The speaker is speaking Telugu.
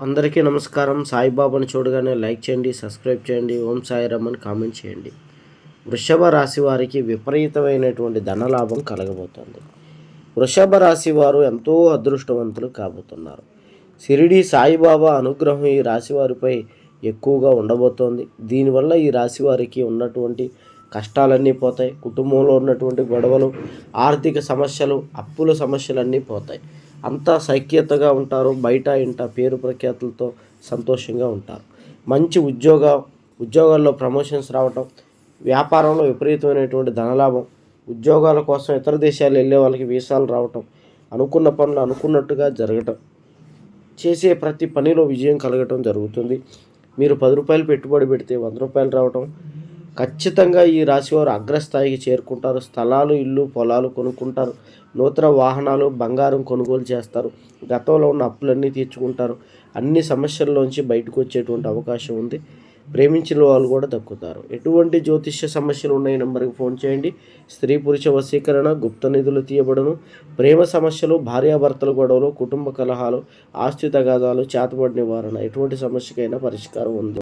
అందరికీ నమస్కారం. సాయిబాబాను చూడగానే లైక్ చేయండి, సబ్స్క్రైబ్ చేయండి, ఓం సాయిరామ్ అని కామెంట్ చేయండి. వృషభ రాశి వారికి విపరీతమైనటువంటి ధనలాభం కలగబోతోంది. వృషభ రాశి వారు ఎంతో అదృష్టవంతులు కాబోతున్నారు. షిరిడి సాయిబాబా అనుగ్రహం ఈ రాశి వారిపై ఎక్కువగా ఉండబోతోంది. దీనివల్ల ఈ రాశి వారికి ఉన్నటువంటి కష్టాలన్నీ పోతాయి. కుటుంబంలో ఉన్నటువంటి గొడవలు, ఆర్థిక సమస్యలు, అప్పుల సమస్యలన్నీ పోతాయి. అంతా సైక్యతగా ఉంటారు. బయట ఇంట పేరు ప్రఖ్యాతులతో సంతోషంగా ఉంటారు. మంచి ఉద్యోగాల్లో ప్రమోషన్స్ రావటం, వ్యాపారంలో విపరీతమైనటువంటి ధనలాభం, ఉద్యోగాల కోసం ఇతర దేశాలు వెళ్ళే వాళ్ళకి వీసాలు రావటం, అనుకున్న పనులు అనుకున్నట్టుగా జరగటం, చేసే ప్రతి పనిలో విజయం కలగటం జరుగుతుంది. మీరు 10 రూపాయలు పెట్టుబడి పెడితే 100 రూపాయలు రావటం, ఖచ్చితంగా ఈ రాశివారు అగ్రస్థాయికి చేరుకుంటారు. స్థలాలు, ఇల్లు, పొలాలు కొనుక్కుంటారు. నూతన వాహనాలు, బంగారం కొనుగోలు చేస్తారు. గతంలో ఉన్న అప్పులన్నీ తీర్చుకుంటారు. అన్ని సమస్యల్లోంచి బయటకు వచ్చేటువంటి అవకాశం ఉంది. ప్రేమించిన వాళ్ళు కూడా దక్కుతారు. ఎటువంటి జ్యోతిష్య సమస్యలు ఉన్నాయి నెంబర్కి ఫోన్ చేయండి. స్త్రీ పురుష వశీకరణ, గుప్త నిధులు తీయబడను, ప్రేమ సమస్యలు, భార్యాభర్తల గొడవలు, కుటుంబ కలహాలు, ఆస్తి తగాదాలు, చేతబడి నివారణ, ఎటువంటి సమస్యకైనా పరిష్కారం ఉంది.